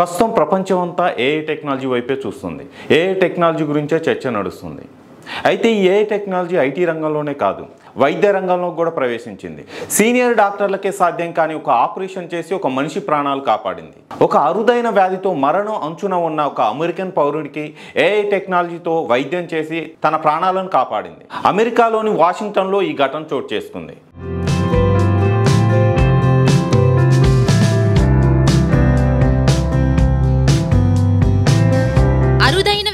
ప్రస్తుతం ప్రపంచమంతా AI technology వైపే చూస్తుంది. ఏఐ టెక్నాలజీ గురించే చర్చ నడుస్తుంది. అయితే ఈ ఏఐ టెక్నాలజీ ఐటీ రంగంలోనే కాదు, వైద్య రంగంలో కూడా ప్రవేశించింది. సీనియర్ డాక్టర్లకే సాధ్యం కాని ఒక ఆపరేషన్ చేసి ఒక మనిషి ప్రాణాలు కాపాడింది. ఒక అరుదైన వ్యాధితో మరణం అంచున ఉన్న ఒక అమెరికన్ పౌరుడికి ఏఐ టెక్నాలజీతో వైద్యం చేసి తన ప్రాణాలను కాపాడింది. అమెరికాలోని వాషింగ్టన్లో ఈ ఘటన చోటు చేసుకుంది.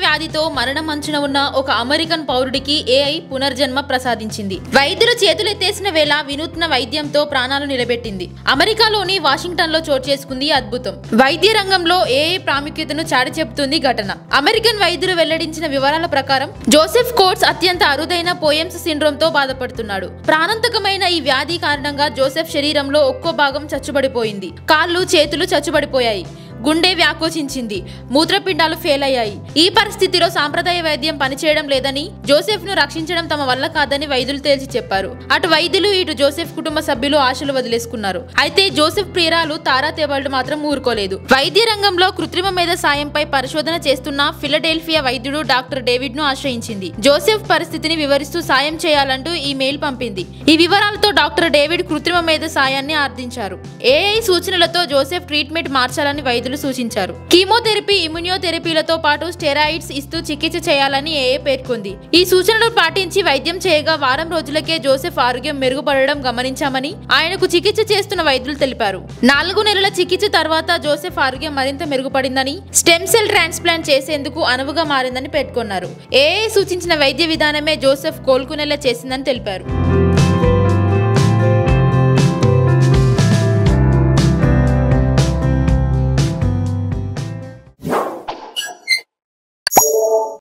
వ్యాధితో మరణం అంచున ఉన్న ఒక అమెరికన్ పౌరుడికి ఏఐ పునర్జన్మ ప్రసాదించింది. వైద్యులు చేతులెత్తేసిన వేళ వినూత్న వైద్యంతో ప్రాణాలు నిలబెట్టింది. అమెరికాలోని వాషింగ్టన్ లో చోటు చేసుకుంది అద్భుతం. వైద్య రంగంలో ఏఐ ప్రాముఖ్యతను చాటి చెబుతుంది ఘటన. అమెరికన్ వైద్యులు వెల్లడించిన వివరాల ప్రకారం జోసెఫ్ కోట్స్ అత్యంత అరుదైన పోయెమ్స్ సిండ్రోమ్ తో బాధపడుతున్నాడు. ప్రాణాంతకమైన ఈ వ్యాధి కారణంగా జోసెఫ్ శరీరంలో ఒక్కో భాగం చచ్చుబడిపోయింది. కాళ్ళు చేతులు చచ్చుబడిపోయాయి. గుండె వ్యాకోచించింది. మూత్రపిండాలు ఫెయిల్ అయ్యాయి. ఈ పరిస్థితిలో సాంప్రదాయ వైద్యం పనిచేయడం లేదని, జోసెఫ్ ను రక్షించడం తమ వల్ల కాదని వైద్యులు తేల్చి చెప్పారు. అటు వైద్యులు ఇటు జోసెఫ్ కుటుంబ సభ్యులు ఆశలు వదిలేసుకున్నారు. అయితే జోసెఫ్ ప్రియురాలు తారా తెబల్డ్ మాత్రం ఊరుకోలేదు. వైద్య రంగంలో కృత్రిమ మేధ సాయంపై పరిశోధన చేస్తున్న ఫిలడెల్ఫియా వైద్యుడు డాక్టర్ డేవిడ్ ను ఆశ్రయించింది. జోసెఫ్ పరిస్థితిని వివరిస్తూ సాయం చేయాలంటూ ఈ మెయిల్ పంపింది. ఈ వివరాలతో డాక్టర్ డేవిడ్ కృత్రిమ మేధ సాయాన్ని ఆర్థించారు. ఏఐ సూచనలతో జోసెఫ్ ట్రీట్మెంట్ మార్చాలని వైద్యులు సూచించారు. కీమోథెరపీ, ఇమ్యూనోథెరపీలతో పాటు స్టెరాయిడ్స్ ఇస్తూ చికిత్స చేయాలని ఏఏ పేర్కొంది. ఈ సూచనలు పాటించి వైద్యం చేయగా వారం రోజులకే జోసెఫ్ ఆరోగ్యం మెరుగుపడడం గమనించామని ఆయనకు చికిత్స చేస్తున్న వైద్యులు తెలిపారు. 4 నెలల చికిత్స తర్వాత జోసెఫ్ ఆరోగ్యం మరింత మెరుగుపడిందని, స్టెమ్ సెల్ ట్రాన్స్ప్లాంట్ చేసేందుకు అనువుగా మారిందని పేర్కొన్నారు. ఏఐ సూచించిన వైద్య విధానమే జోసెఫ్ కోలుకునేలా చేసిందని తెలిపారు.